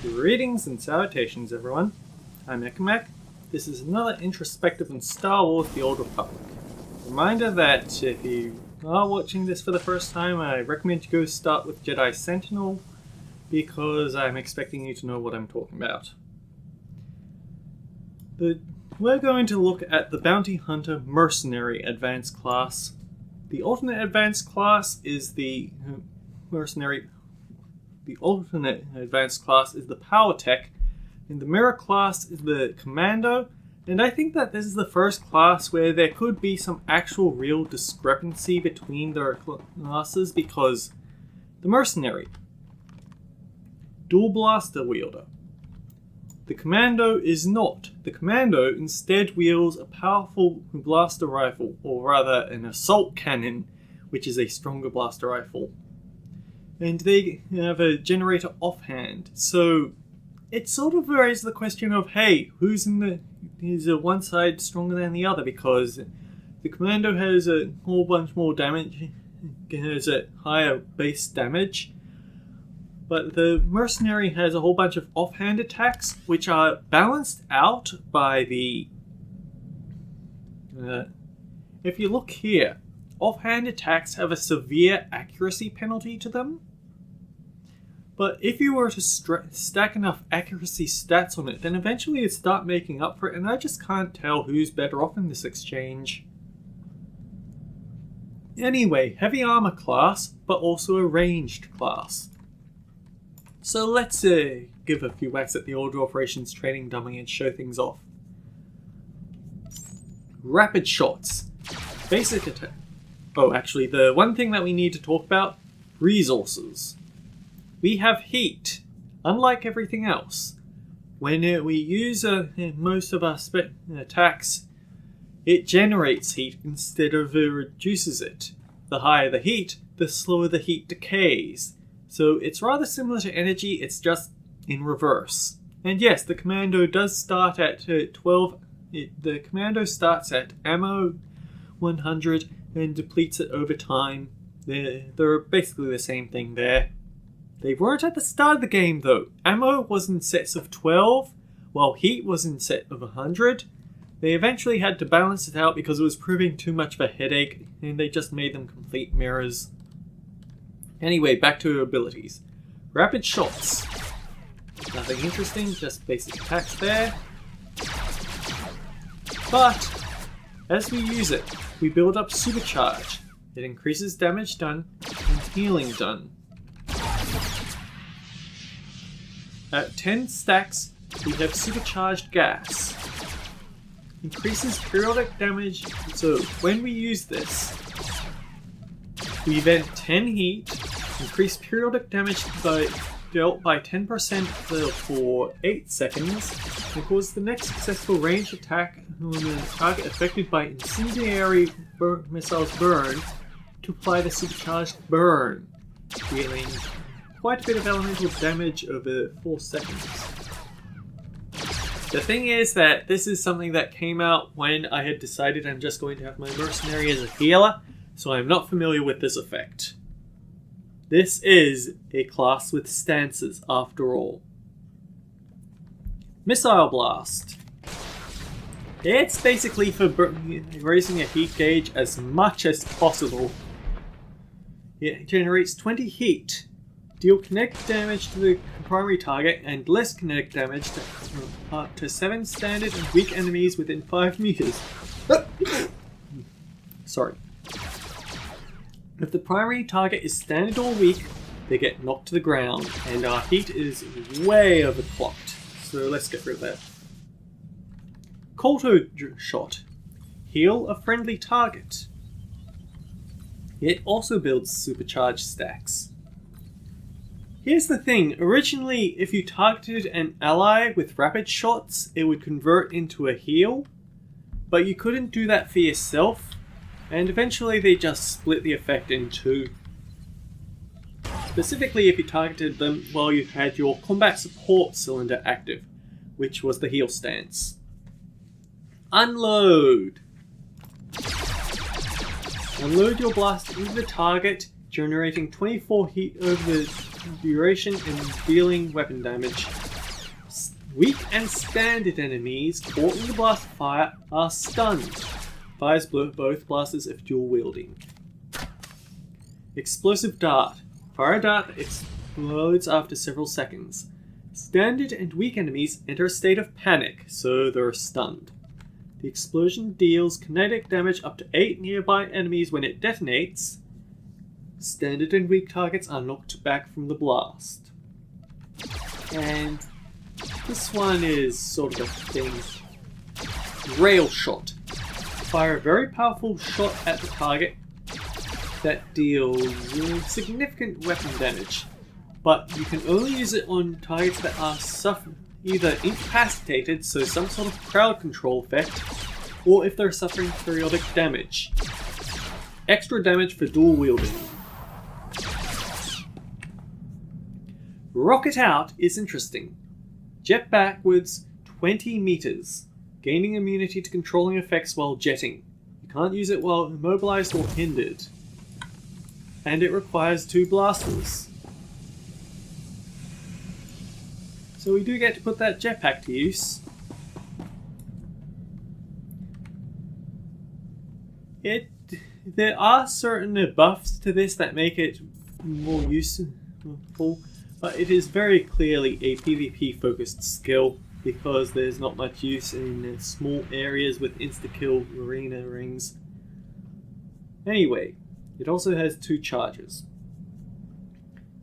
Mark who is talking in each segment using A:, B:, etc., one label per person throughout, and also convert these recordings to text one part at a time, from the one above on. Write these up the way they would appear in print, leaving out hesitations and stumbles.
A: Greetings and salutations, everyone. I'm Ekamek. This is another introspective on Star Wars: The Old Republic. Reminder that if you are watching this for the first time, I recommend you go start with Jedi Sentinel, because I'm expecting you to know what I'm talking about. We're going to look at the Bounty Hunter Mercenary Advanced Class. The alternate Advanced Class is the Mercenary. The alternate Advanced Class is the Power Tech, and the Mirror Class is the Commando. And I think that this is the first class where there could be some actual real discrepancy between their classes, because the Mercenary, dual blaster wielder. The Commando is not. The Commando instead wields a powerful blaster rifle, or rather an assault cannon, which is a stronger blaster rifle. And they have a generator offhand, so it sort of raises the question of, hey, is one side stronger than the other? Because the Commando has a whole bunch more damage, has a higher base damage, but the Mercenary has a whole bunch of offhand attacks, which are balanced out by the... if you look here, offhand attacks have a severe accuracy penalty to them. But if you were to stack enough accuracy stats on it, then eventually it'd start making up for it, and I just can't tell who's better off in this exchange. Anyway, heavy armor class, but also a ranged class. So let's give a few whacks at the Order Operations training dummy and show things off. Rapid shots. Basic attack. Oh, actually, the one thing that we need to talk about, resources. We have heat, unlike everything else. When we use most of our attacks, it generates heat instead of reduces it. The higher the heat, the slower the heat decays. So it's rather similar to energy, it's just in reverse. And yes, the Commando does start at 12. The Commando starts at ammo 100 and depletes it over time. They're basically the same thing there. They weren't at the start of the game though. Ammo was in sets of 12, while heat was in set of 100. They eventually had to balance it out because it was proving too much of a headache, and they just made them complete mirrors. Anyway, back to abilities. Rapid shots. Nothing interesting, just basic attacks there. But, as we use it, we build up Supercharge. It increases damage done and healing done. At 10 stacks, we have Supercharged Gas. Increases periodic damage, so when we use this, we vent 10 heat, increase periodic damage dealt by 10% for 8 seconds, and cause the next successful ranged attack on a target affected by incendiary missiles burn to apply the Supercharged Burn, dealing quite a bit of elemental damage over 4 seconds. The thing is that this is something that came out when I had decided I'm just going to have my Mercenary as a healer, so I'm not familiar with this effect. This is a class with stances after all. Missile Blast. It's basically for raising a heat gauge as much as possible. It generates 20 heat. Deal kinetic damage to the primary target and less kinetic damage to up to 7 standard and weak enemies within 5 meters. Sorry. If the primary target is standard or weak, they get knocked to the ground, and our heat is way overclocked. So let's get rid of that. Kolton Shot. Heal a friendly target. It also builds supercharged stacks. Here's the thing, originally if you targeted an ally with rapid shots, it would convert into a heal, but you couldn't do that for yourself, and eventually they just split the effect in two. Specifically if you targeted them while you had your combat support cylinder active, which was the heal stance. Unload! Unload your blast into the target generating 24 heat over the duration and dealing weapon damage. Weak and standard enemies caught in the blast fire are stunned. Fires both blasters if dual wielding. Explosive Dart. Fire a dart that explodes after several seconds. Standard and weak enemies enter a state of panic, so they're stunned. The explosion deals kinetic damage up to 8 nearby enemies when it detonates. Standard and weak targets are knocked back from the blast. And this one is sort of a thing. Rail Shot. Fire a very powerful shot at the target that deals significant weapon damage, but you can only use it on targets that are either incapacitated, so some sort of crowd control effect, or if they're suffering periodic damage. Extra damage for dual wielding. Rocket Out is interesting. Jet backwards 20 meters, gaining immunity to controlling effects while jetting. You can't use it while immobilized or hindered. And it requires 2 blasters. So we do get to put that jetpack to use. There are certain buffs to this that make it more useful, but it is very clearly a PvP focused skill because there's not much use in small areas with insta-kill arena rings. Anyway, it also has 2 charges.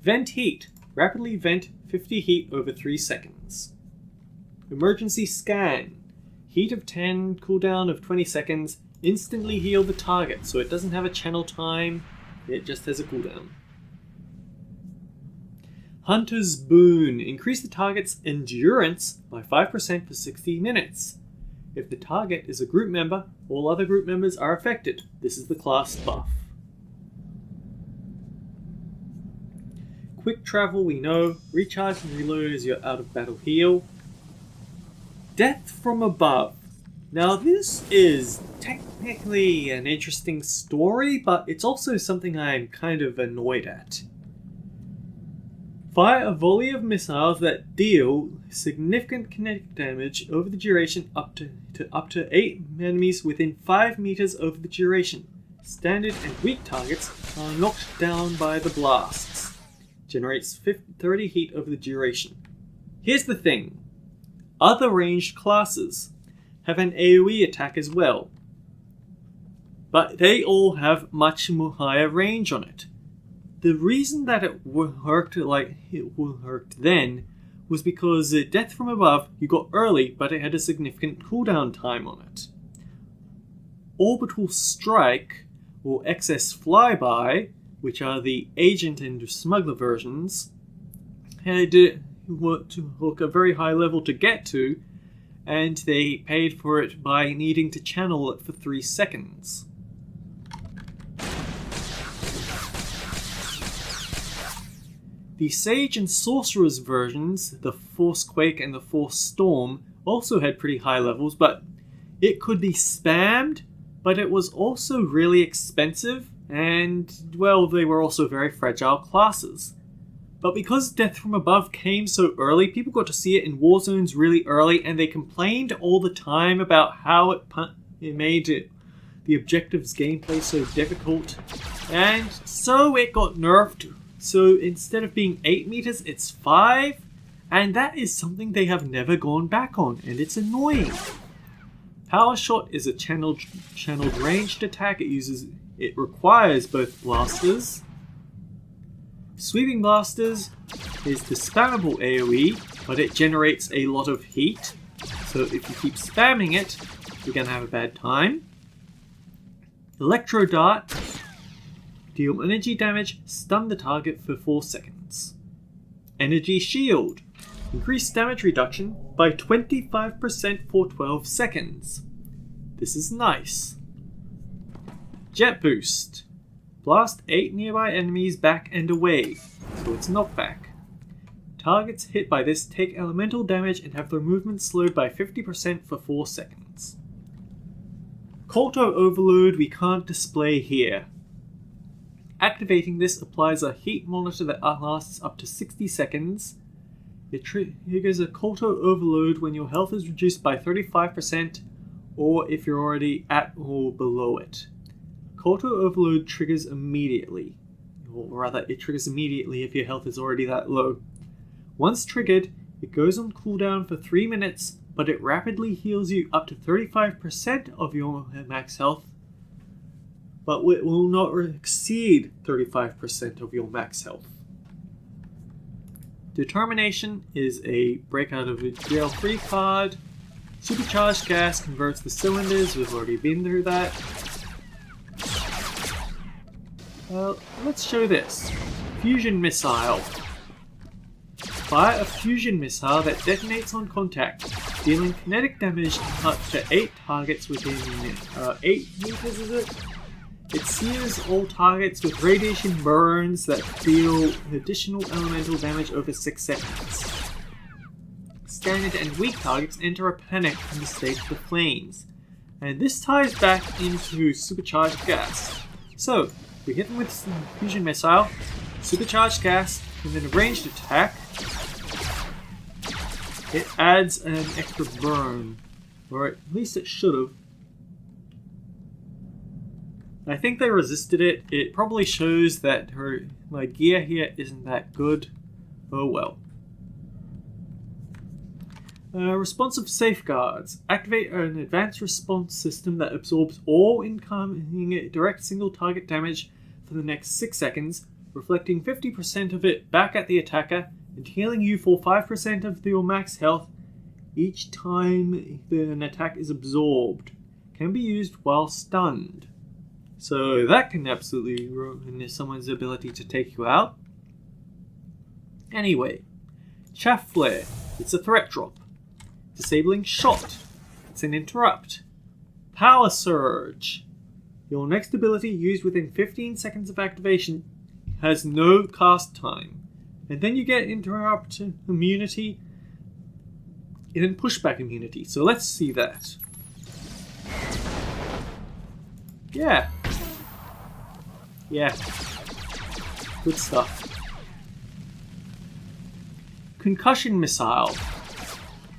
A: Vent Heat. Rapidly vent 50 heat over 3 seconds. Emergency Scan. Heat of 10, cooldown of 20 seconds. Instantly heal the target, so it doesn't have a channel time, it just has a cooldown. Hunter's Boon. Increase the target's endurance by 5% for 60 minutes. If the target is a group member, all other group members are affected. This is the class buff. Quick Travel, we know. Recharge and reload as your out of battle heal. Death from Above. Now this is technically an interesting story, but it's also something I'm kind of annoyed at. Fire a volley of missiles that deal significant kinetic damage over the duration up to 8 enemies within 5 meters over the duration. Standard and weak targets are knocked down by the blasts. Generates 30 heat over the duration. Here's the thing. Other ranged classes have an AoE attack as well, but they all have much more higher range on it. The reason that it worked like it worked then was because Death from Above you got early, but it had a significant cooldown time on it. Orbital Strike, or Excess Flyby, which are the agent and smuggler versions, had to look a very high level to get to, and they paid for it by needing to channel it for 3 seconds. The Sage and Sorcerer's versions, the Force Quake and the Force Storm, also had pretty high levels, but it could be spammed, but it was also really expensive, and, well, they were also very fragile classes. But because Death from Above came so early, people got to see it in war zones really early, and they complained all the time about how it made the objectives gameplay so difficult, and so it got nerfed. So instead of being 8 meters, it's 5, and that is something they have never gone back on, and it's annoying. Power Shot is a channeled ranged attack. It requires both blasters. Sweeping Blasters is the spammable AoE, but it generates a lot of heat, so if you keep spamming it, you're going to have a bad time. Electro Dart. Deal energy damage, stun the target for 4 seconds. Energy Shield. Increase damage reduction by 25% for 12 seconds. This is nice. Jet Boost. Blast 8 nearby enemies back and away, so it's knockback. Targets hit by this take elemental damage and have their movement slowed by 50% for 4 seconds. Kolton Overload we can't display here. Activating this applies a heat monitor that lasts up to 60 seconds. It triggers a Kolton overload when your health is reduced by 35% or if you're already at or below it. Kolton overload triggers immediately, or rather it triggers immediately if your health is already that low. Once triggered, it goes on cooldown for 3 minutes, but it rapidly heals you up to 35% of your max health, but it will not exceed 35% of your max health. Determination is a break out of a jail free card. Supercharged gas converts the cylinders, we've already been through that. Well, let's show this. Fusion Missile. Fire a fusion missile that detonates on contact, dealing kinetic damage up to 8 targets within 8 meters, is it? It sears all targets with radiation burns that deal additional elemental damage over 6 seconds. Standard and weak targets enter a panic in the state of the flames, and this ties back into supercharged gas. So, we hit them with some fusion missile, supercharged gas, and then a ranged attack. It adds an extra burn, or at least it should have. I think they resisted it. It probably shows that my gear here isn't that good. Oh well. Responsive safeguards. Activate an advanced response system that absorbs all incoming direct single target damage for the next 6 seconds, reflecting 50% of it back at the attacker and healing you for 5% of your max health each time an attack is absorbed. Can be used while stunned. So that can absolutely ruin someone's ability to take you out. Anyway, Chaff Flare. It's a threat drop. Disabling Shot. It's an interrupt. Power Surge. Your next ability used within 15 seconds of activation has no cast time. And then you get interrupt immunity and then pushback immunity. So let's see that. Yeah. Good stuff. Concussion Missile.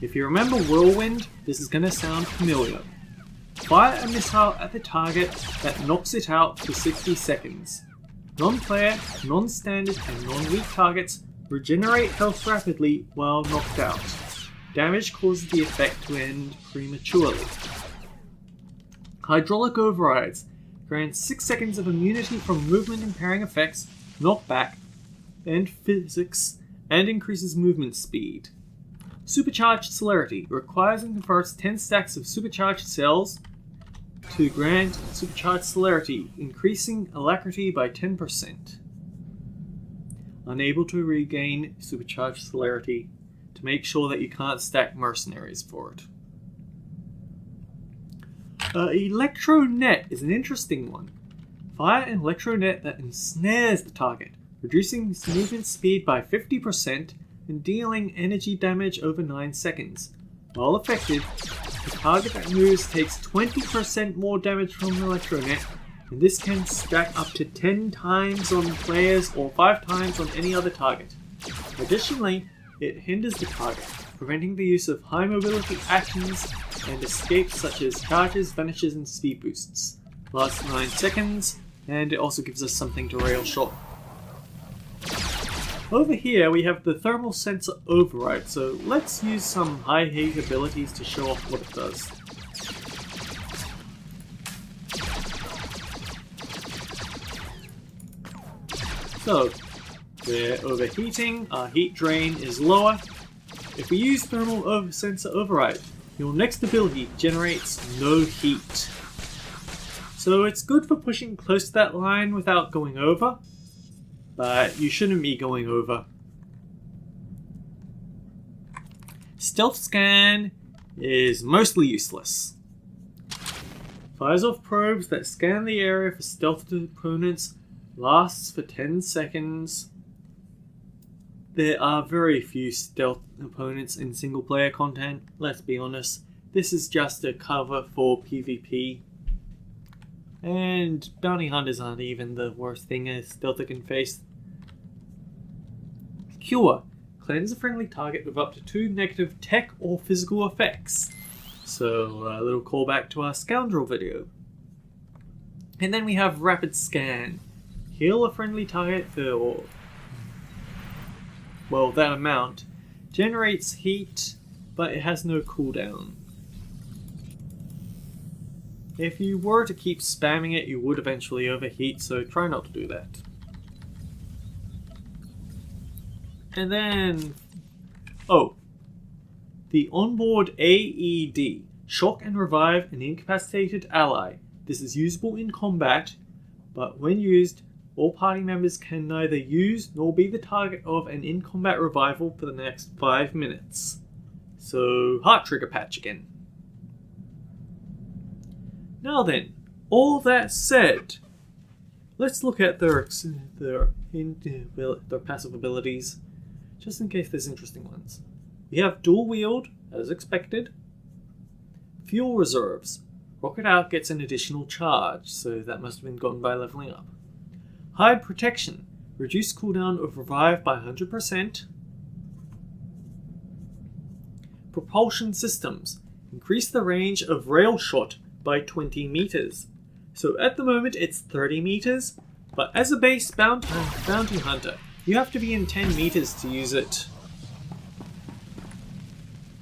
A: If you remember Whirlwind, this is going to sound familiar. Fire a missile at the target that knocks it out for 60 seconds. Non-player, non-standard, and non-weak targets regenerate health rapidly while knocked out. Damage causes the effect to end prematurely. Hydraulic Overrides grants 6 seconds of immunity from movement impairing effects, knockback, and physics, and increases movement speed. Supercharged Celerity requires and converts 10 stacks of supercharged cells to grant Supercharged Celerity, increasing alacrity by 10%. Unable to regain Supercharged Celerity to make sure that you can't stack Mercenaries for it. Electro Net is an interesting one. Fire an Electro Net that ensnares the target, reducing movement speed by 50% and dealing energy damage over 9 seconds. While affected, the target that moves takes 20% more damage from Electronet, and this can stack up to 10 times on players or 5 times on any other target. Additionally, it hinders the target, preventing the use of high mobility actions and escapes such as charges, vanishes, and speed boosts. Lasts 9 seconds, and it also gives us something to rail shot. Over here we have the Thermal Sensor Override, so let's use some high heat abilities to show off what it does. So, we're overheating, our heat drain is lower. If we use Thermal Sensor Override, your next ability generates no heat. So it's good for pushing close to that line without going over, but you shouldn't be going over. Stealth Scan is mostly useless. Fires off probes that scan the area for stealth opponents, lasts for 10 seconds. There are very few stealth opponents in single player content, let's be honest. This is just a cover for PvP. And bounty hunters aren't even the worst thing a stealther can face. Cure. Cleanse a friendly target with up to 2 negative tech or physical effects. So a little callback to our Scoundrel video. And then we have Rapid Scan. Heal a friendly target for, well, that amount. Generates heat, but it has no cooldown. If you were to keep spamming it, you would eventually overheat, so try not to do that. And then, the onboard AED. Shock and revive an incapacitated ally. This is usable in combat, but when used, all party members can neither use nor be the target of an in-combat revival for the next 5 minutes. So, heart trigger patch again. Now then, all that said, let's look at their passive abilities, just in case there's interesting ones. We have Dual Wield, as expected. Fuel Reserves. Rocket Out gets an additional charge, so that must have been gotten by leveling up. Hide Protection. Reduce cooldown of Revive by 100%. Propulsion Systems. Increase the range of Rail Shot by 20 meters. So at the moment it's 30 meters, but as a base bounty hunter, you have to be in 10 meters to use it.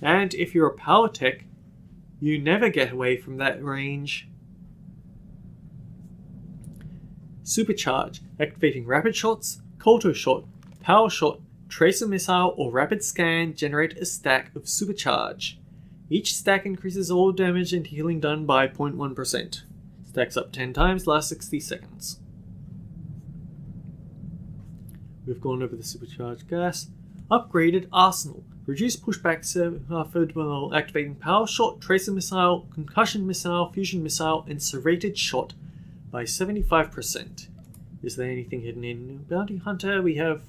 A: And if you're a power tech, you never get away from that range. Supercharge. Activating Rapid Shots, Kolton Shot, Power Shot, Tracer Missile, or Rapid Scan generate a stack of Supercharge. Each stack increases all damage and healing done by 0.1%. Stacks up 10 times, lasts 60 seconds. We've gone over the Supercharged Gas. Upgraded Arsenal. Reduce pushback suffered while activating Power Shot, Tracer Missile, Concussion Missile, Fusion Missile, and Serrated Shot by 75%. Is there anything hidden in Bounty Hunter? We have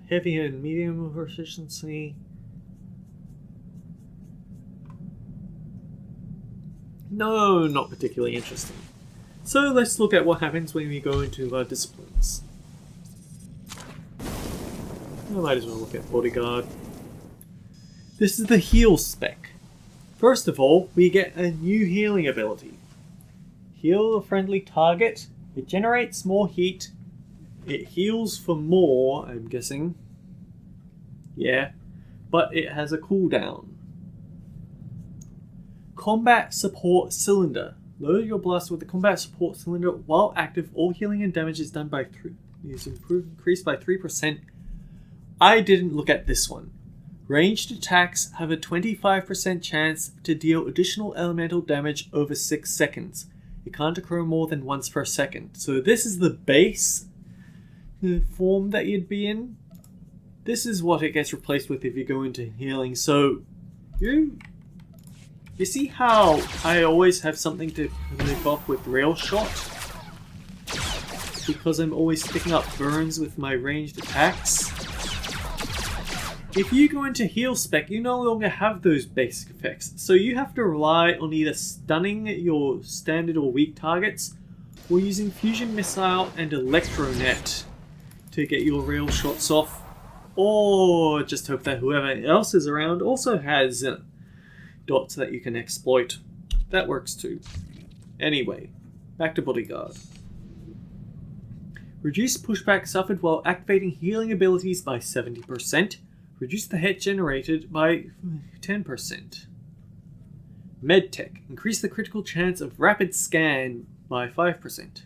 A: heavy and medium efficiency. No, not particularly interesting. So let's look at what happens when we go into our disciplines. I might as well look at Bodyguard. This is the heal spec. First of all, we get a new healing ability. Heal a friendly target. It generates more heat. It heals for more, I'm guessing. Yeah, but it has a cooldown. Combat Support Cylinder. Load your blast with the Combat Support Cylinder while active. All healing and damage is done by increased by 3%. I didn't look at this one. Ranged attacks have a 25% chance to deal additional elemental damage over 6 seconds. It can't occur more than once per second. So this is the base form that you'd be in. This is what it gets replaced with if you go into healing. So you see how I always have something to live off with Rail Shot? Because I'm always sticking up burns with my ranged attacks. If you go into heal spec, you no longer have those basic effects, so you have to rely on either stunning your standard or weak targets, or using Fusion Missile and Electronet to get your rail shots off, or just hope that whoever else is around also has dots that you can exploit. That works too. Anyway, back to Bodyguard. Reduce pushback suffered while activating healing abilities by 70%. Reduce the hit generated by 10%. Medtech. Increase the critical chance of Rapid Scan by 5%.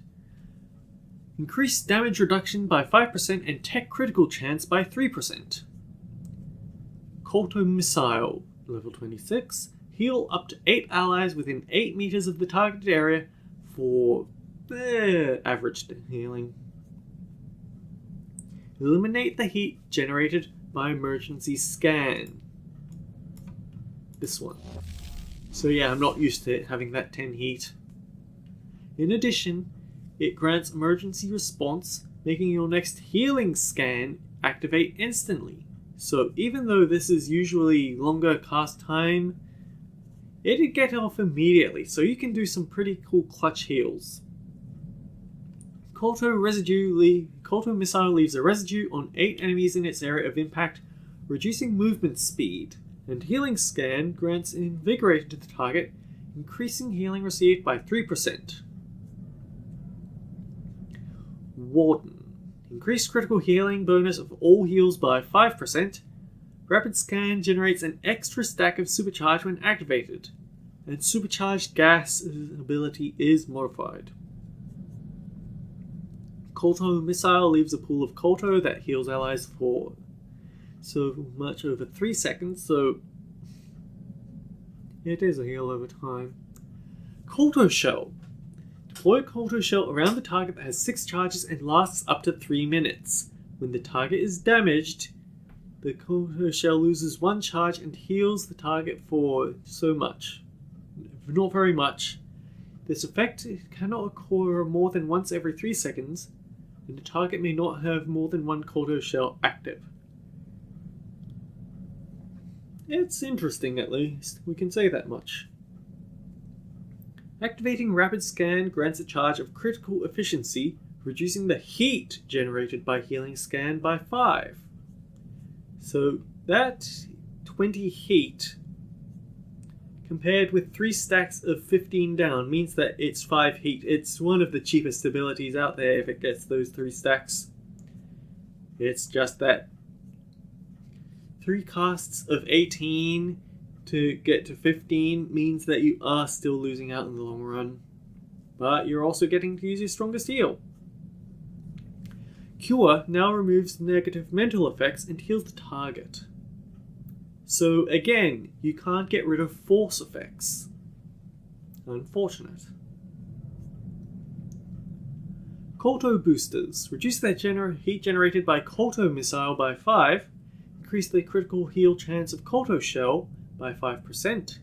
A: Increase damage reduction by 5% and tech critical chance by 3%. Kolton Missile. Level 26. Heal up to 8 allies within 8 meters of the targeted area for average healing. Eliminate the heat generated by emergency scan. This one. So yeah, I'm not used to it having that 10 heat. In addition, it grants emergency response, making your next healing scan activate instantly. So even though this is usually longer cast time, it'd get off immediately, so you can do some pretty cool clutch heals. Kolton Missile leaves a residue on 8 enemies in its area of impact, reducing movement speed, and Healing Scan grants Invigorator to the target, increasing healing received by 3%. Warden. Increased critical healing bonus of all heals by 5%. Rapid Scan generates an extra stack of Supercharge when activated, and Supercharged Gas ability is modified. Kolton Missile leaves a pool of Kolto that heals allies for so much over 3 seconds, so it is a heal over time. Kolto Shell. Deploy a Kolto Shell around the target that has 6 charges and lasts up to 3 minutes. When the target is damaged, the Kolto Shell loses 1 charge and heals the target for so much. Not very much. This effect cannot occur more than once every 3 seconds, and the target may not have more than 1 Kolto Shell active. It's interesting, at least. We can say that much. Activating Rapid Scan grants a charge of critical efficiency, reducing the heat generated by Healing Scan by 5. So that 20 heat compared with 3 stacks of 15 down means that it's 5 heat. It's one of the cheapest abilities out there if it gets those 3 stacks. It's just that 3 casts of 18 to get to 15 means that you are still losing out in the long run. But you're also getting to use your strongest heal. Cure now removes negative mental effects and heals the target. So again, you can't get rid of force effects. Unfortunate. Kolto Boosters. Reduce the heat generated by Kolton Missile by 5. Increase the critical heal chance of Kolto Shell by 5%.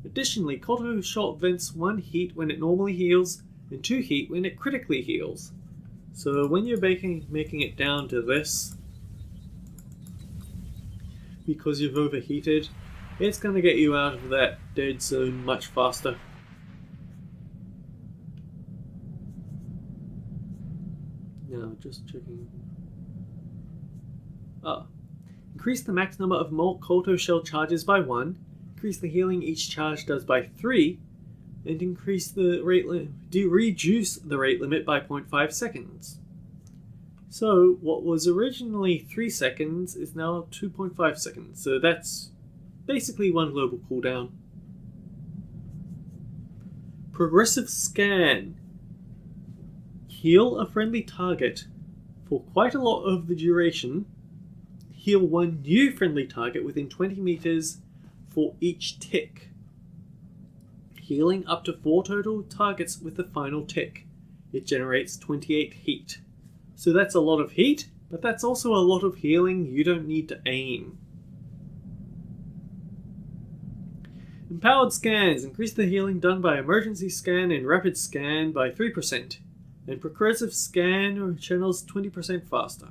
A: Additionally, Kolto Shot vents 1 heat when it normally heals and 2 heat when it critically heals. So when you're making it down to this, because you've overheated, it's going to get you out of that dead zone much faster. Now, just checking. Increase the max number of Kolto Shell charges by 1, increase the healing each charge does by 3, and increase the reduce the rate limit by 0.5 seconds. So what was originally 3 seconds is now 2.5 seconds. So that's basically 1 global cooldown. Progressive Scan. Heal a friendly target for quite a lot of the duration. Heal 1 new friendly target within 20 meters for each tick. Healing up to 4 total targets with the final tick. It generates 28 heat. So that's a lot of heat, but that's also a lot of healing you don't need to aim. Empowered Scans. Increase the healing done by Emergency Scan and Rapid Scan by 3. And Progressive Scan channels 20% faster.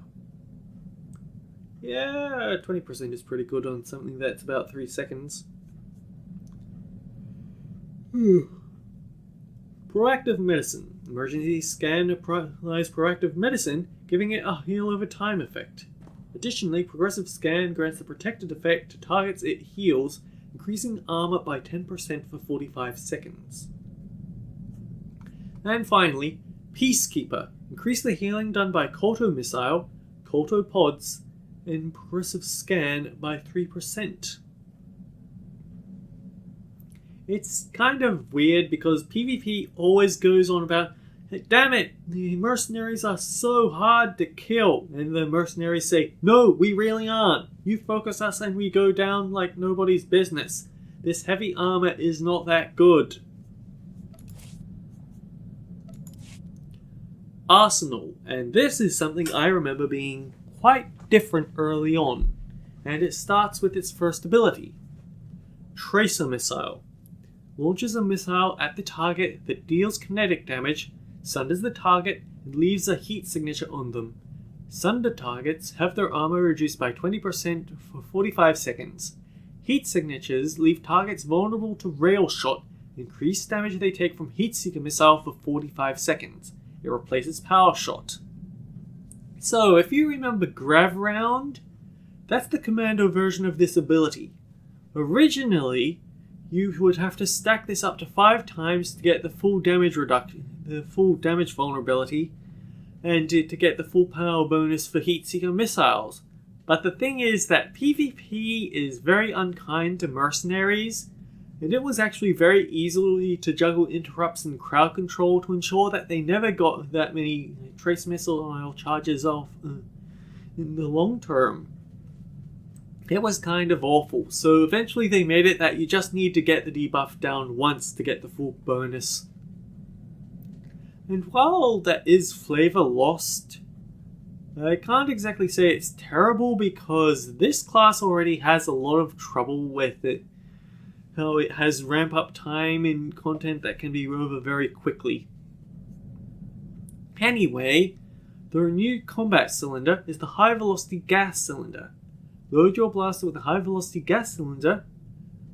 A: Yeah, 20% is pretty good on something that's about 3 seconds. Proactive Medicine. Emergency Scan applies Proactive Medicine, giving it a heal over time effect. Additionally, Progressive Scan grants the protected effect to targets it heals, increasing armor by 10% for 45 seconds. And finally, Peacekeeper. Increase the healing done by Kolton Missile, Kolton Pods, and Progressive Scan by 3%. It's kind of weird because PvP always goes on about, damn it, the mercenaries are so hard to kill. And the mercenaries say, no, we really aren't. You focus us and we go down like nobody's business. This heavy armor is not that good. Arsenal. And this is something I remember being quite different early on. And it starts with its first ability. Tracer Missile. Launches a missile at the target that deals kinetic damage, sunders the target, and leaves a heat signature on them. Sundered targets have their armor reduced by 20% for 45 seconds. Heat signatures leave targets vulnerable to rail shot, increased damage they take from Heat Seeker Missile for 45 seconds, It replaces Power Shot. So, if you remember Grav Round, that's the commando version of this ability. Originally, you would have to stack this up to 5 times to get the full damage reduction, the full damage vulnerability, and to get the full power bonus for Heat Seeker missiles. But the thing is that PvP is very unkind to mercenaries, and it was actually very easily to juggle interrupts and crowd control to ensure that they never got that many trace missile charges off in the long term. It was kind of awful, so eventually they made it that you just need to get the debuff down once to get the full bonus. And while that is flavor lost, I can't exactly say it's terrible because this class already has a lot of trouble with it. How it has ramp up time in content that can be over very quickly. Anyway, the new combat cylinder is the high velocity gas cylinder. Load your blaster with a high velocity gas cylinder,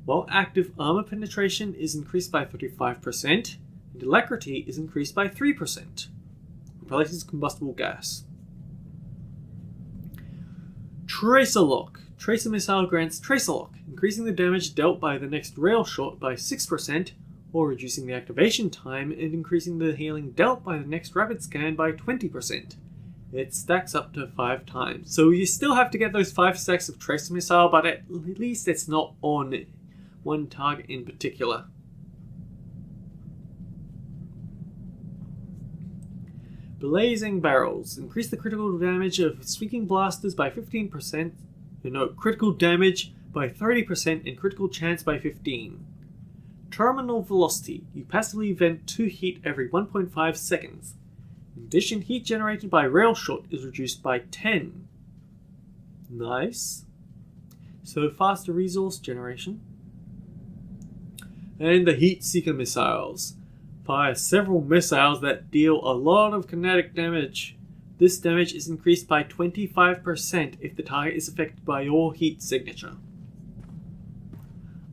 A: while active armor penetration is increased by 35%, and alacrity is increased by 3%. Replaces combustible gas. Tracer Lock. Tracer Missile grants Tracer Lock, increasing the damage dealt by the next rail shot by 6%, or reducing the activation time and increasing the healing dealt by the next rapid scan by 20%. It stacks up to 5 times. So you still have to get those 5 stacks of Tracer Missile, but at least it's not on one target in particular. Blazing Barrels. Increase the critical damage of sweeping blasters by 15%. Critical damage by 30% and critical chance by 15%. Terminal Velocity. You passively vent 2 heat every 1.5 seconds. In addition, heat generated by rail shot is reduced by 10. Nice. So faster resource generation. And the Heat Seeker missiles. Fire several missiles that deal a lot of kinetic damage. This damage is increased by 25% if the target is affected by your heat signature.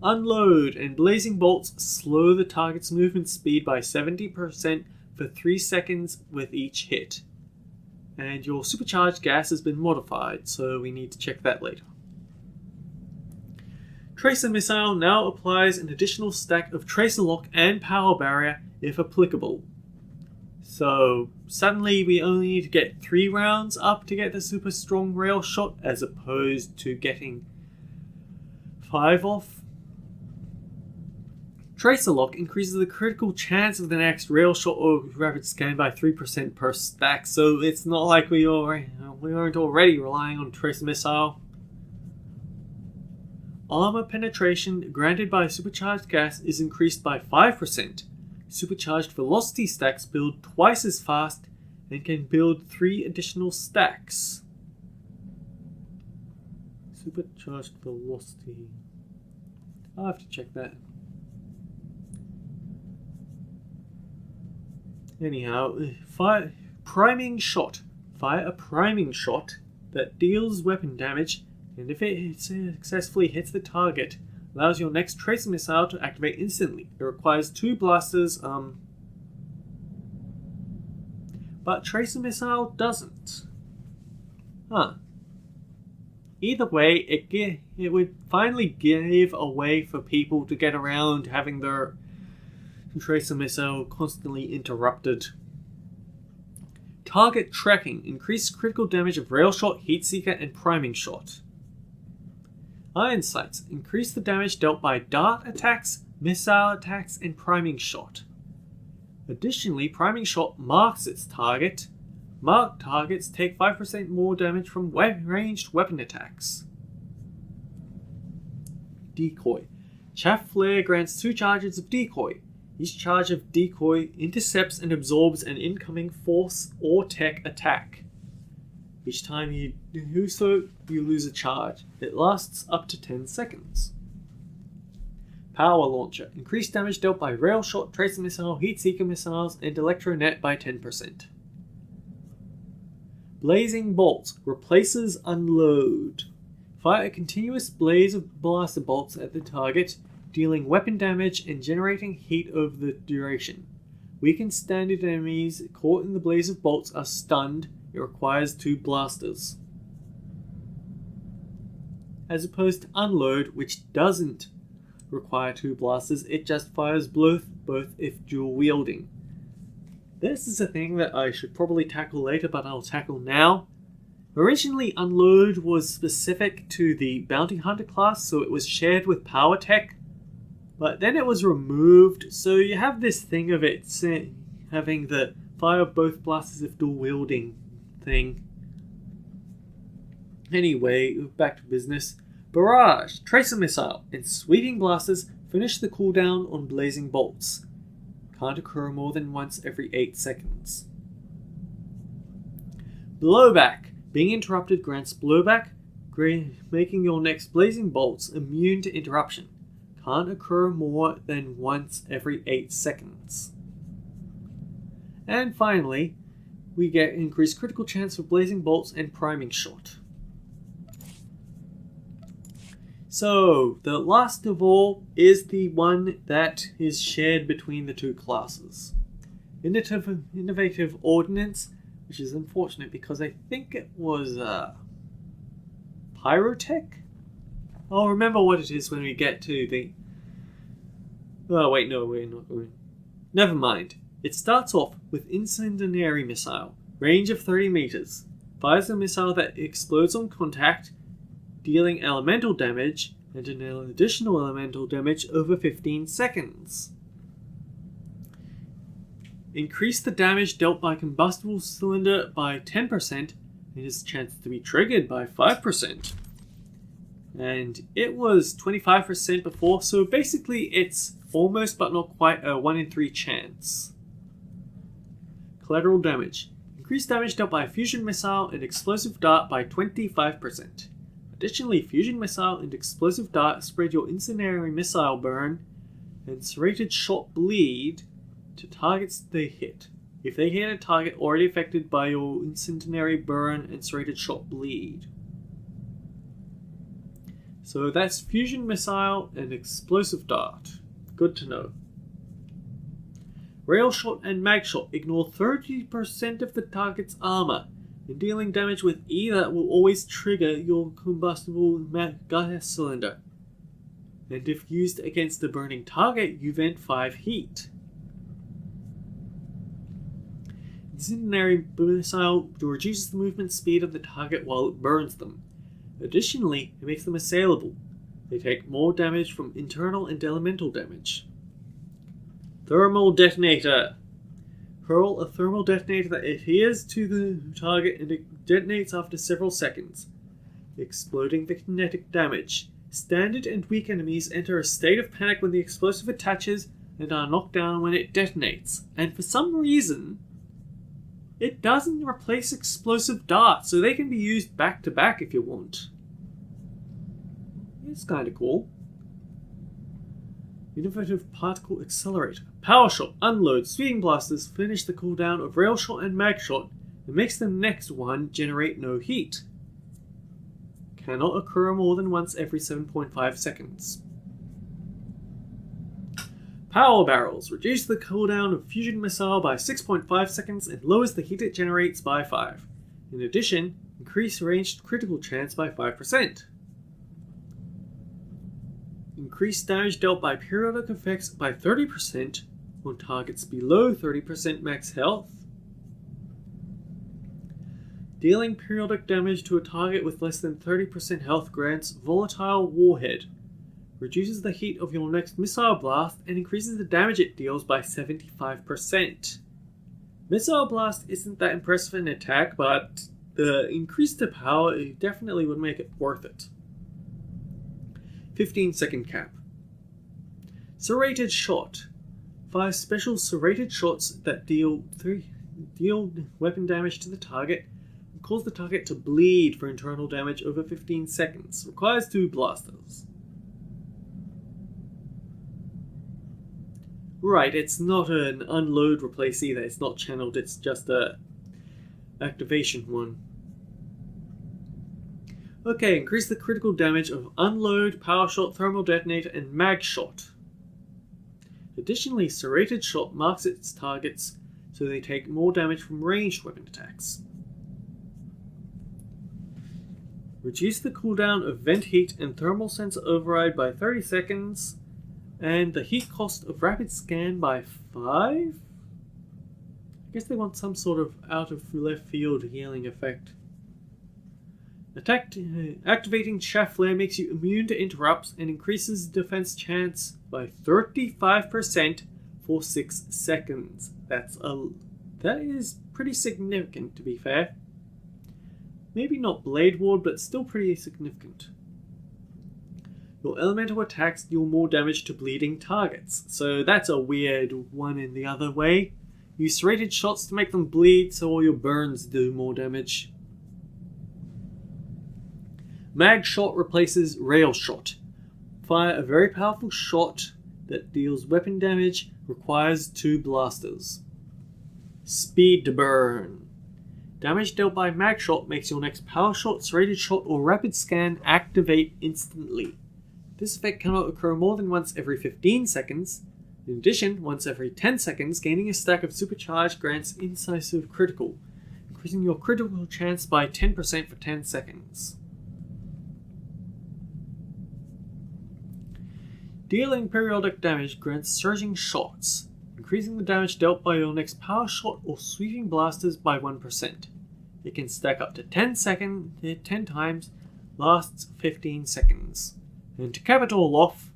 A: Unload and Blazing Bolts slow the target's movement speed by 70% for 3 seconds with each hit. And your supercharged gas has been modified, so we need to check that later. Tracer Missile now applies an additional stack of Tracer Lock and Power Barrier if applicable. So suddenly we only need to get 3 rounds up to get the super strong rail shot as opposed to getting 5 off. Tracer Lock increases the critical chance of the next rail shot or rapid scan by 3% per stack, so it's not like we aren't already relying on Tracer Missile. Armor penetration granted by supercharged gas is increased by 5%. Supercharged velocity stacks build twice as fast and can build 3 additional stacks. Supercharged velocity. I'll have to check that. Anyhow, fire priming shot. Fire a priming shot that deals weapon damage, and if it successfully hits the target, allows your next Tracer Missile to activate instantly. It requires 2 blasters, but Tracer Missile doesn't. Either way, it would finally give a way for people to get around having their Tracer Missile constantly interrupted. Target Tracking. Increased critical damage of Rail Shot, Heat Seeker, and Priming Shot. Iron Sights. Increase the damage dealt by dart attacks, missile attacks, and priming shot. Additionally, priming shot marks its target. Marked targets take 5% more damage from ranged weapon attacks. Decoy. Chaff Flare grants 2 charges of Decoy. Each charge of Decoy intercepts and absorbs an incoming force or tech attack. Each time you do so, you lose a charge. It lasts up to 10 seconds. Power Launcher. Increased damage dealt by Rail Shot, Tracer Missile, Heat Seeker Missiles, and Electronet by 10%. Blazing Bolts. Replaces Unload. Fire a continuous blaze of blaster bolts at the target, dealing weapon damage and generating heat over the duration. Weakened standard enemies caught in the blaze of bolts are stunned. It requires 2 blasters. As opposed to Unload, which doesn't require 2 blasters, it just fires both if dual wielding. This is a thing that I should probably tackle later, but I'll tackle now. Originally, Unload was specific to the Bounty Hunter class, so it was shared with Power Tech. But then it was removed, so you have this thing of it having the fire both blasters if dual wielding thing. Anyway, back to business. Barrage, Tracer Missile, and Sweeping Blasters finish the cooldown on blazing bolts. Can't occur more than once every 8 seconds. Blowback. Being interrupted grants blowback, making your next blazing bolts immune to interruption. Can't occur more than once every 8 seconds. And finally, we get increased critical chance for blazing bolts and priming shot. So, the last of all is the one that is shared between the 2 classes. Innovative Ordnance, which is unfortunate because I think it was Pyrotech? I'll remember what it is when we get to the... Oh wait, no, we're not going. Never mind. It starts off with Incendiary Missile, range of 30 meters. Fires a missile that explodes on contact, dealing elemental damage and an additional elemental damage over 15 seconds. Increase the damage dealt by combustible cylinder by 10% and its chance to be triggered by 5%. And it was 25% before, so basically it's almost but not quite a 1 in 3 chance. Collateral damage. Increased damage dealt by a fusion missile and explosive dart by 25%. Additionally, fusion missile and explosive dart spread your incendiary missile burn and serrated shot bleed to targets they hit. If they hit a target already affected by your incendiary burn and serrated shot bleed. So that's fusion missile and explosive dart. Good to know. Rail shot and mag shot ignore 30% of the target's armor, and dealing damage with either will always trigger your combustible gas cylinder. And if used against a burning target, you vent 5 heat. Incendiary missile reduces the movement speed of the target while it burns them. Additionally, it makes them assailable. They take more damage from internal and elemental damage. Thermal Detonator. Hurl a thermal detonator that adheres to the target and it detonates after several seconds, exploding the kinetic damage. Standard and weak enemies enter a state of panic when the explosive attaches and are knocked down when it detonates. And for some reason, it doesn't replace explosive darts, so they can be used back to back if you want. It's kind of cool. Innovative Particle Accelerator. Power Shot, Unload, Sweeping Blasters finish the cooldown of Rail Shot and Mag Shot and makes the next one generate no heat. Cannot occur more than once every 7.5 seconds. Power Barrels. Reduce the cooldown of Fusion Missile by 6.5 seconds and lowers the heat it generates by 5. In addition, increase ranged critical chance by 5%. Increase damage dealt by periodic effects by 30% on targets below 30% max health. Dealing periodic damage to a target with less than 30% health grants Volatile Warhead. Reduces the heat of your next missile blast and increases the damage it deals by 75%. Missile Blast isn't that impressive in attack, but the increase to power definitely would make it worth it. 15-second cap. Serrated Shot. 5 special serrated shots that deal weapon damage to the target and cause the target to bleed for internal damage over 15 seconds. Requires 2 blasters. Right, it's not an unload replace either. It's not channeled, it's just a activation one. Okay, increase the critical damage of Unload, Power Shot, Thermal Detonator, and Mag Shot. Additionally, Serrated Shot marks its targets so they take more damage from ranged weapon attacks. Reduce the cooldown of Vent Heat and Thermal Sensor Override by 30 seconds, and the heat cost of Rapid Scan by 5? I guess they want some sort of out of left field healing effect. Activating Shaft Flare makes you immune to interrupts and increases defense chance by 35% for 6 seconds. That is pretty significant, to be fair. Maybe not Blade Ward, but still pretty significant. Your elemental attacks deal more damage to bleeding targets, so that's a weird one in the other way. Use serrated shots to make them bleed so all your burns do more damage. Mag Shot replaces Rail Shot. Fire a very powerful shot that deals weapon damage, requires 2 blasters. Speed to Burn. Damage dealt by Mag Shot makes your next Power Shot, Serrated Shot, or Rapid Scan activate instantly. This effect cannot occur more than once every 15 seconds. In addition, once every 10 seconds, gaining a stack of Supercharged grants Incisive Critical, increasing your critical chance by 10% for 10 seconds. Dealing periodic damage grants Surging Shots, increasing the damage dealt by your next Power Shot or Sweeping Blasters by 1%. It can stack up to 10 times, lasts 15 seconds. And to cap it all off,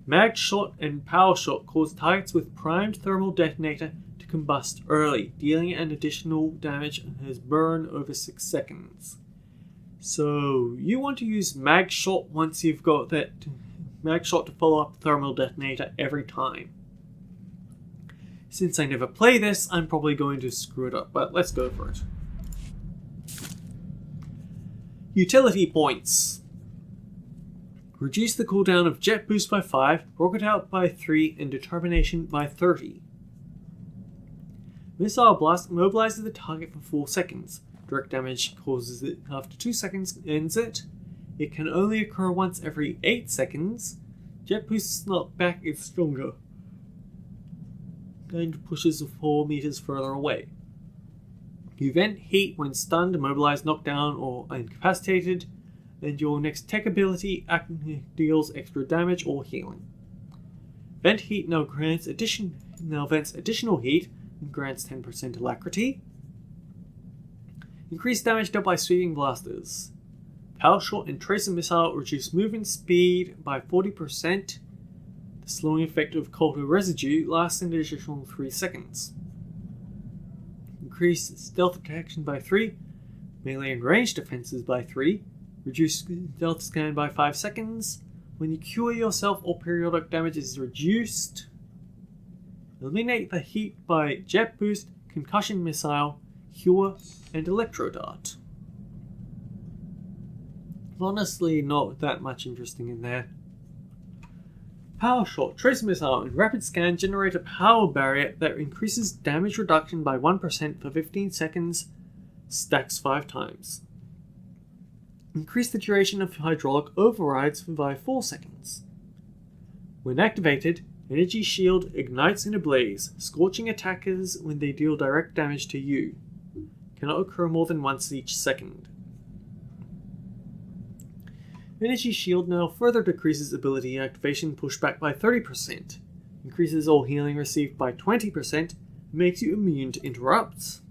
A: Mag Shot and Power Shot cause targets with primed thermal detonator to combust early, dealing an additional damage as burn over 6 seconds. So you want to use Mag Shot once you've got that Mag Shot to follow up Thermal Detonator every time. Since I never play this, I'm probably going to screw it up, but let's go for it. Utility points. Reduce the cooldown of Jet Boost by 5, Rocket Out by 3, and Determination by 30. Missile Blast immobilizes the target for 4 seconds. Direct damage causes it after 2 seconds, ends it. It can only occur once every 8 seconds. Jet Boost's knockback is stronger and pushes 4 meters further away. You vent heat when stunned, immobilized, knocked down, or incapacitated, and your next tech ability deals extra damage or healing. Vent Heat now vents additional heat and grants 10% alacrity. Increased damage dealt by Sweeping Blasters. Power Shot and Tracer Missile reduce movement speed by 40%. The slowing effect of Kolton Residue lasts an additional 3 seconds. Increase stealth protection by 3. Melee and ranged defenses by 3. Reduce stealth scan by 5 seconds. When you cure yourself, all periodic damage is reduced. Eliminate the heat by Jet Boost, Concussion Missile, Cure, and Electro Dart. Honestly, not that much interesting in there. Power Shot, Tracer Missile, and Rapid Scan generate a power barrier that increases damage reduction by 1% for 15 seconds, stacks 5 times. Increase the duration of hydraulic overrides by 4 seconds. When activated, Energy Shield ignites in a blaze, scorching attackers when they deal direct damage to you. Cannot occur more than once each second. Energy Shield now further decreases ability activation pushback by 30%, increases all healing received by 20%, makes you immune to interrupts.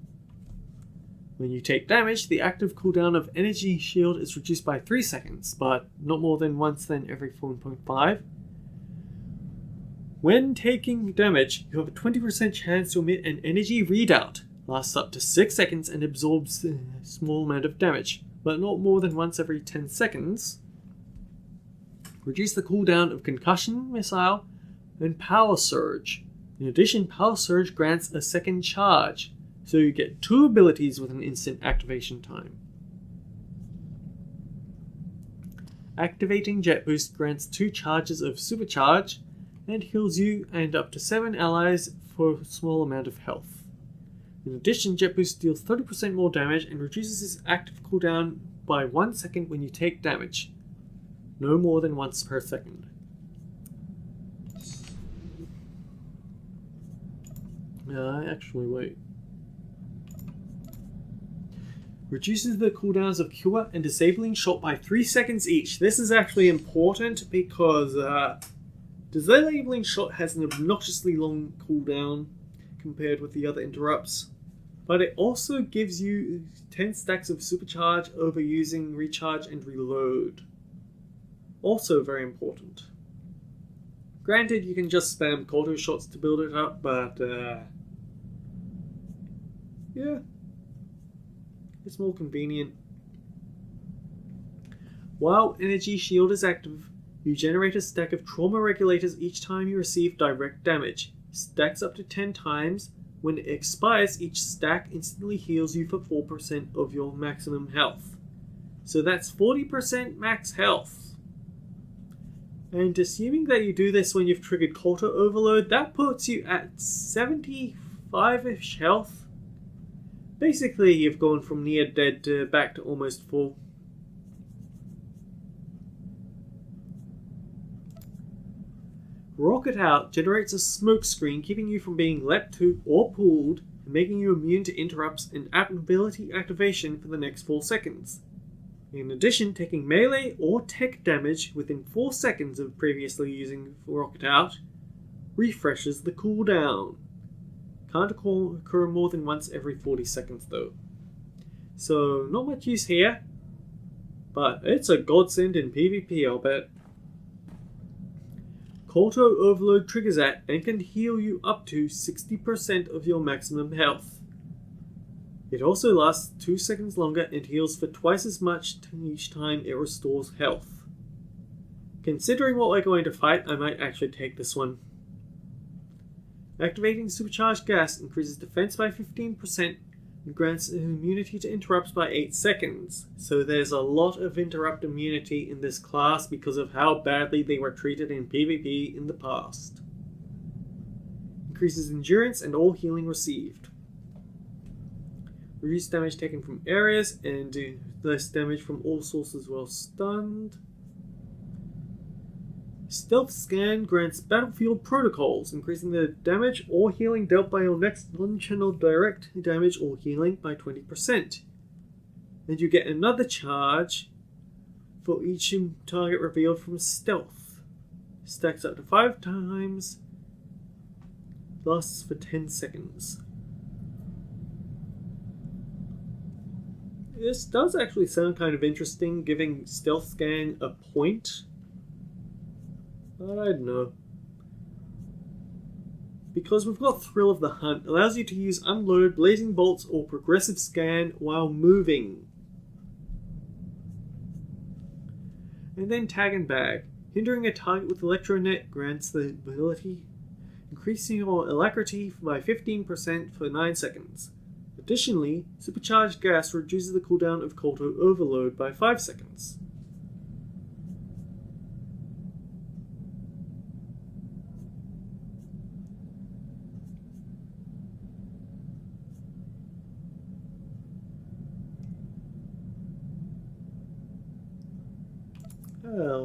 A: When you take damage, the active cooldown of Energy Shield is reduced by 3 seconds, but not more than once then every 4.5. When taking damage, you have a 20% chance to emit an energy readout, lasts up to 6 seconds and absorbs a small amount of damage, but not more than once every 10 seconds. Reduce the cooldown of Concussion Missile and Power Surge. In addition, Power Surge grants a second charge, so you get 2 abilities with an instant activation time. Activating Jet Boost grants 2 charges of Supercharge and heals you and up to 7 allies for a small amount of health. In addition, Jet Boost deals 30% more damage and reduces its active cooldown by 1 second when you take damage. No more than once per second. Actually, wait. Reduces the cooldowns of Cure and Disabling Shot by 3 seconds each. This is actually important because Disabling Shot has an obnoxiously long cooldown compared with the other interrupts. But it also gives you 10 stacks of Supercharge over using Recharge and Reload. Also very important. Granted, you can just spam Kolton shots to build it up, but yeah. It's more convenient. While Energy Shield is active, you generate a stack of trauma regulators each time you receive direct damage. Stacks up to 10 times. When it expires, each stack instantly heals you for 4% of your maximum health. So that's 40% max health. And assuming that you do this when you've triggered Kolton Overload, that puts you at 75-ish health. Basically, you've gone from near dead to back to almost full. Rocket Out generates a smoke screen, keeping you from being leapt to or pulled, and making you immune to interrupts and ability activation for the next 4 seconds. In addition, taking melee or tech damage within 4 seconds of previously using Rocket Out refreshes the cooldown. Can't occur more than once every 40 seconds though. So not much use here, but it's a godsend in PvP, I'll bet. Kolton Overload triggers at and can heal you up to 60% of your maximum health. It also lasts 2 seconds longer and heals for twice as much each time it restores health. Considering what we're going to fight, I might actually take this one. Activating Supercharged Gas increases defense by 15% and grants immunity to interrupts by 8 seconds. So there's a lot of interrupt immunity in this class because of how badly they were treated in PvP in the past. Increases endurance and all healing received. Reduce damage taken from areas and do less damage from all sources while stunned. Stealth Scan grants Battlefield Protocols, increasing the damage or healing dealt by your next non-channeled direct damage or healing by 20%. And you get another charge for each target revealed from stealth. Stacks up to 5 times. Lasts for 10 seconds. This does actually sound kind of interesting, giving Stealth Scan a point. But I don't know. Because we've got Thrill of the Hunt, allows you to use Unload, Blazing Bolts, or Progressive Scan while moving. And then Tag and Bag. Hindering a target with Electronet grants the ability, increasing your alacrity by 15% for 9 seconds. Additionally, Supercharged Gas reduces the cooldown of Kolton Overload by 5 seconds.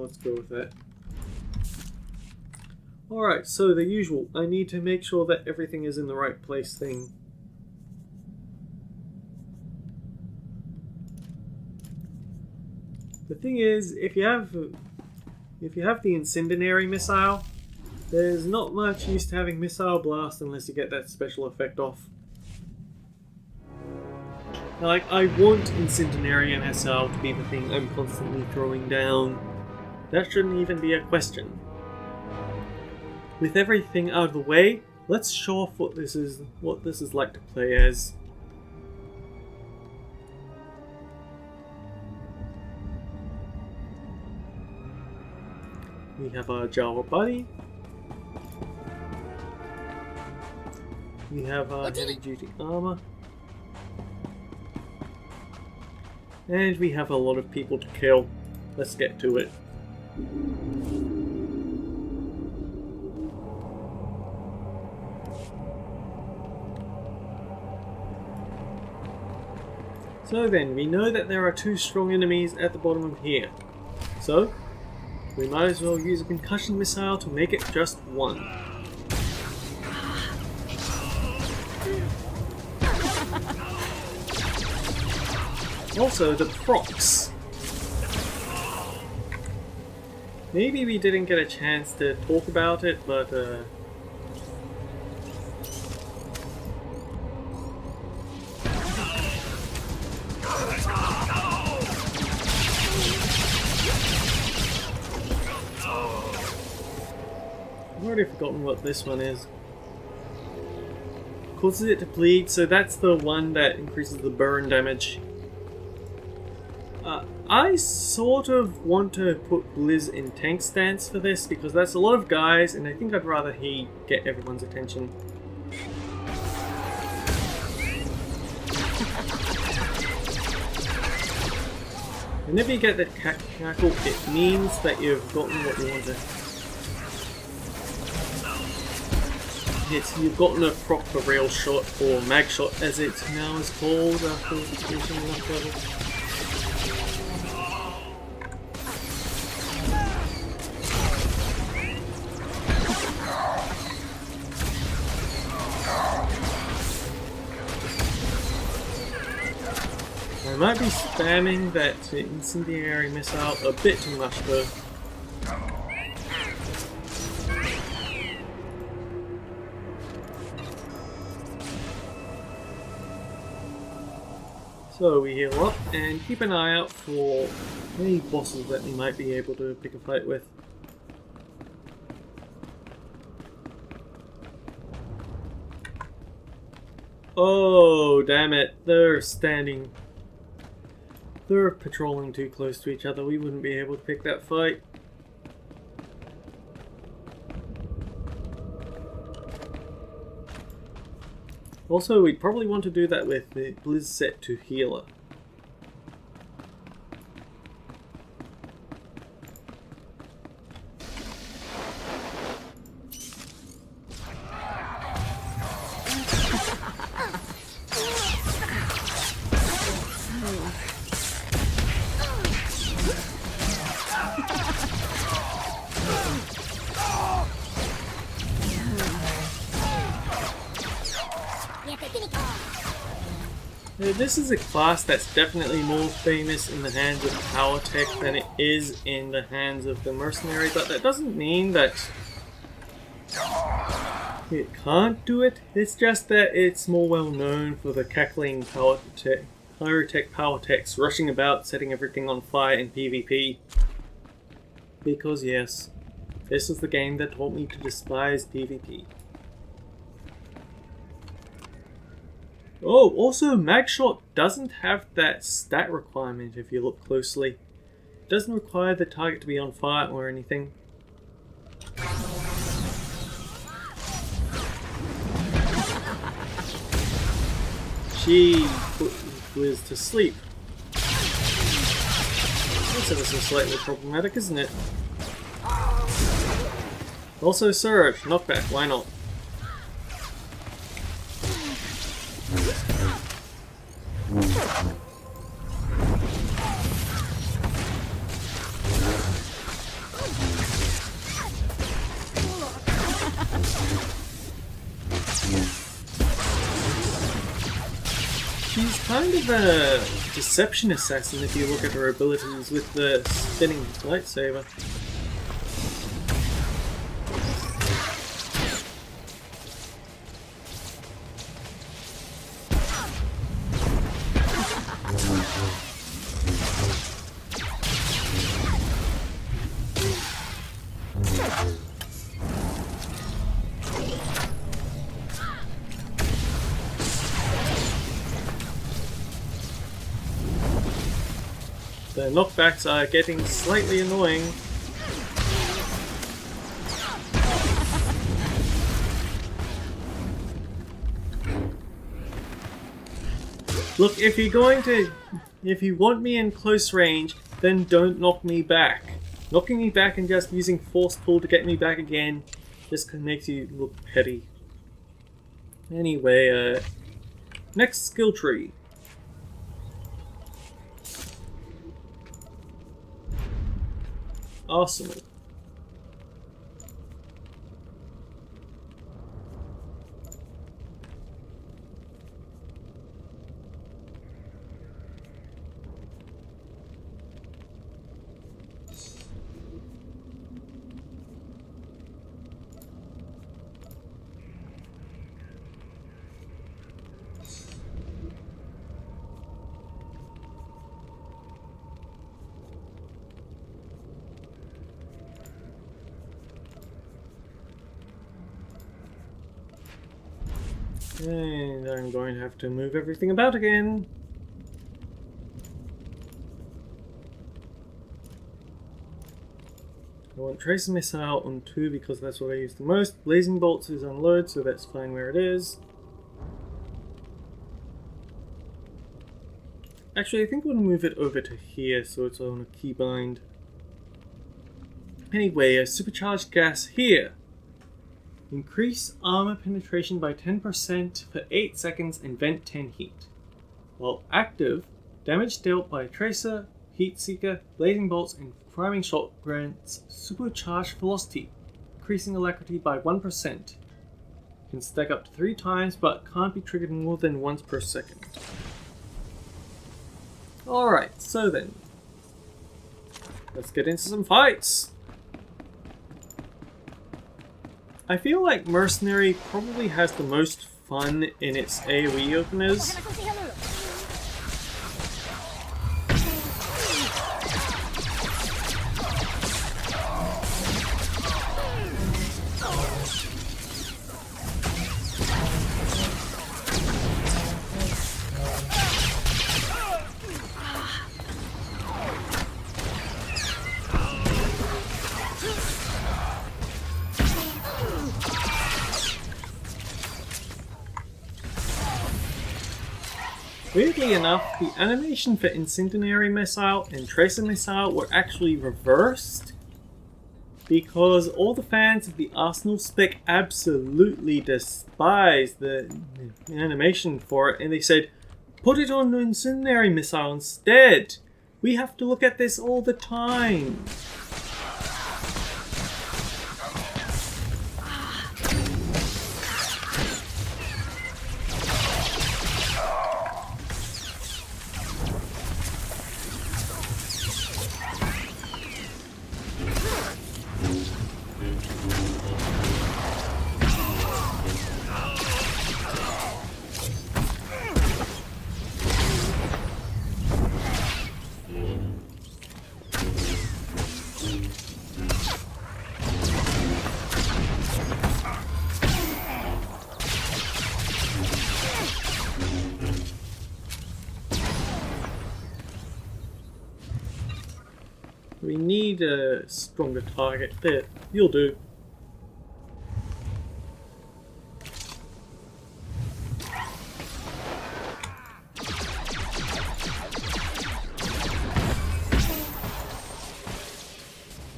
A: Let's go with that. Alright, so the usual. I need to make sure that everything is in the right place thing. The thing is, if you have the Incendiary Missile, there's not much use to having Missile Blast unless you get that special effect off. Like, I want Incendiary and SL to be the thing I'm constantly throwing down. That shouldn't even be a question. With everything out of the way, let's show off what this is like to play as. We have our Jawa body. We have our heavy duty armor. And we have a lot of people to kill. Let's get to it. So then, we know that there are 2 strong enemies at the bottom of here. So, we might as well use a Concussion Missile to make it just 1. Also, the procs. Maybe we didn't get a chance to talk about it, but I've already forgotten what this one is. Causes it to bleed, so that's the one that increases the burn damage. I sort of want to put Blizz in tank stance for this because that's a lot of guys, and I think I'd rather he get everyone's attention. Whenever you get that cackle, it means that you've gotten what you wanted. You've gotten a proper rail shot, or mag shot as it now is called after reaching enough level. I might be spamming that incendiary missile a bit too much though. So we heal up and keep an eye out for any bosses that we might be able to pick a fight with. Oh, damn it. They're patrolling too close to each other. We wouldn't be able to pick that fight. Also, we'd probably want to do that with the Blizz set to healer. This is a class that's definitely more famous in the hands of Power Tech than it is in the hands of the Mercenary, but that doesn't mean that it can't do it. It's just that it's more well known for the cackling Pyrotech Power Techs rushing about setting everything on fire in PvP. Because yes, this is the game that taught me to despise PvP. Oh, also Magshot doesn't have that stat requirement if you look closely. It doesn't require the target to be on fire or anything. She put Blizz to sleep. That's ever so slightly problematic, isn't it? Also Surge, knockback, why not? She's kind of a deception assassin if you look at her abilities with the spinning lightsaber. The knockbacks are getting slightly annoying. Look, if you want me in close range, then don't knock me back. Knocking me back and just using force pull to get me back again just makes you look petty. Anyway, next skill tree. Arsenal. And I'm going to have to move everything about again. I want Tracer Missile on 2 because that's what I use the most. Blazing Bolts is on load, so that's fine where it is. Actually, I think we'll move it over to here so it's on a keybind. Anyway, a Supercharged Gas here. Increase armor penetration by 10% for 8 seconds and vent 10 heat. While active, damage dealt by Tracer, Heat Seeker, Blazing Bolts, and Priming Shot grants Supercharged Velocity, increasing alacrity by 1%. Can stack up to 3 times, but can't be triggered more than once per second. Alright, so then. Let's get into some fights! I feel like Mercenary probably has the most fun in its AoE openers. Weirdly enough, the animation for Incendiary Missile and Tracer Missile were actually reversed because all the fans of the Arsenal spec absolutely despised the animation for it and they said, put it on Incendiary Missile instead! We have to look at this all the time! We need a stronger target. There, you'll do.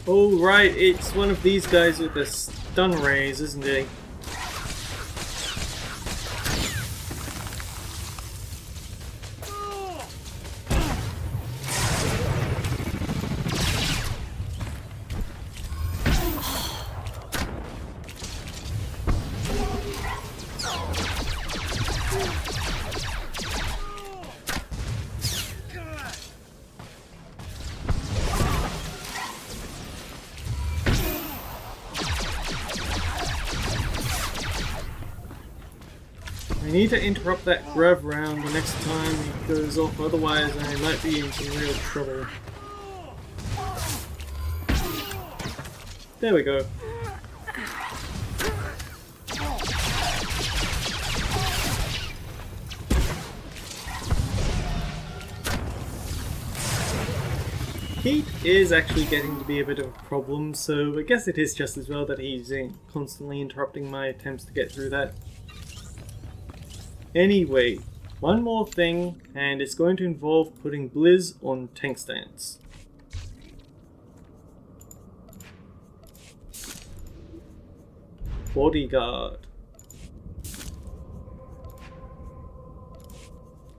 A: Oh right, it's one of these guys with the stun rays, isn't he? I need to interrupt that grab round the next time it goes off, otherwise I might be in some real trouble. There we go. Heat is actually getting to be a bit of a problem, so I guess it is just as well that he's constantly interrupting my attempts to get through that. Anyway, one more thing, and it's going to involve putting Blizz on tank stance. Bodyguard.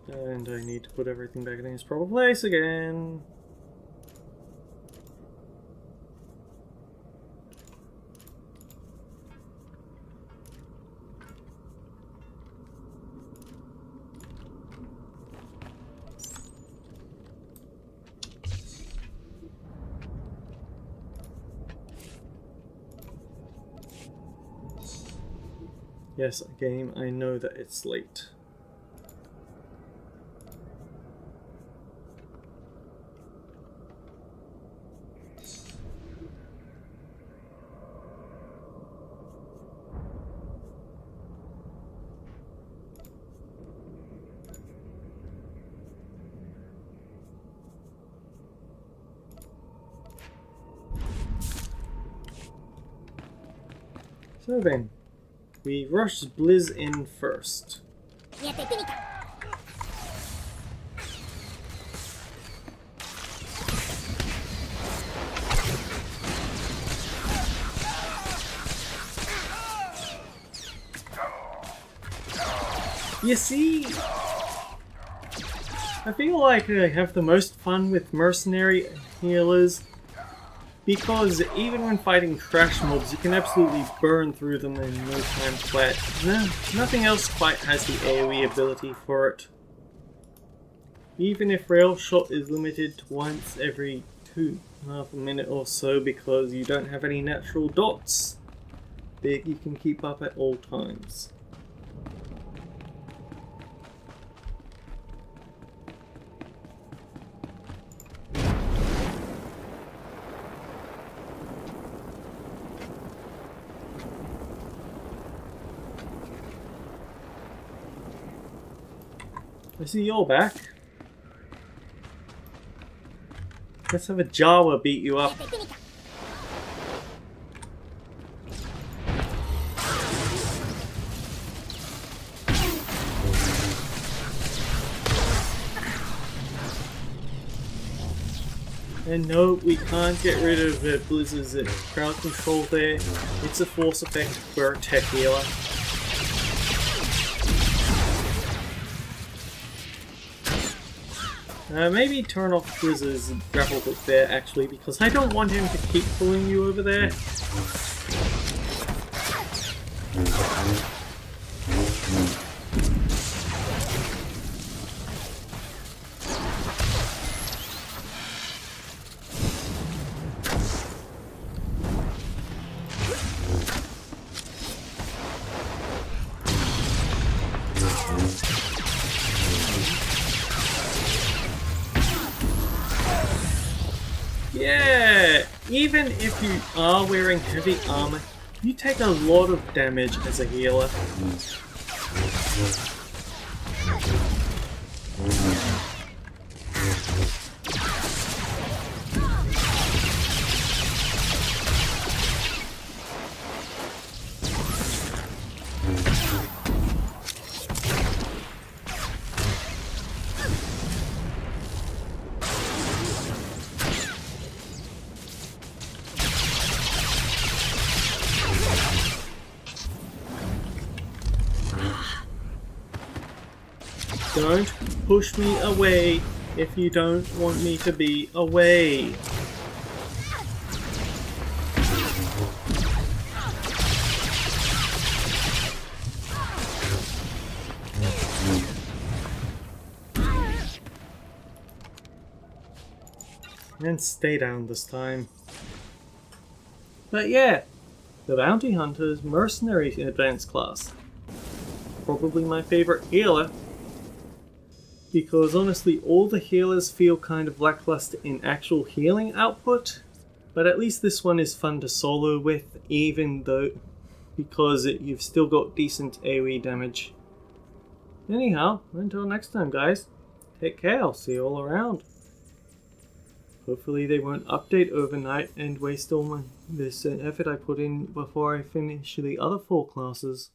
A: And I need to put everything back in its proper place again. Yes, game, I know that it's late. So then, we rush Blizz in first. You see, I feel like I have the most fun with Mercenary healers because even when fighting trash mobs, you can absolutely burn through them in no time flat. Nothing else quite has the AoE ability for it. Even if Rail Shot is limited to once every half a minute or so because you don't have any natural dots that you can keep up at all times. I see you're back. Let's have a Jawa beat you up. And no, we can't get rid of Blizz's crowd control there. It's a force effect for a tech healer. Maybe turn off Blizz's grapple hook there actually, because I don't want him to keep pulling you over there. Yeah! Even if you are wearing heavy armor, you take a lot of damage as a healer. Don't push me away if you don't want me to be away. And stay down this time. But yeah, the Bounty Hunter's Mercenary Advanced Class. Probably my favorite healer. Because honestly, all the healers feel kind of lackluster in actual healing output, but at least this one is fun to solo with, even though, because you've still got decent AoE damage. Anyhow, until next time guys, take care, I'll see you all around. Hopefully they won't update overnight and waste all this effort I put in before I finish the other 4 classes.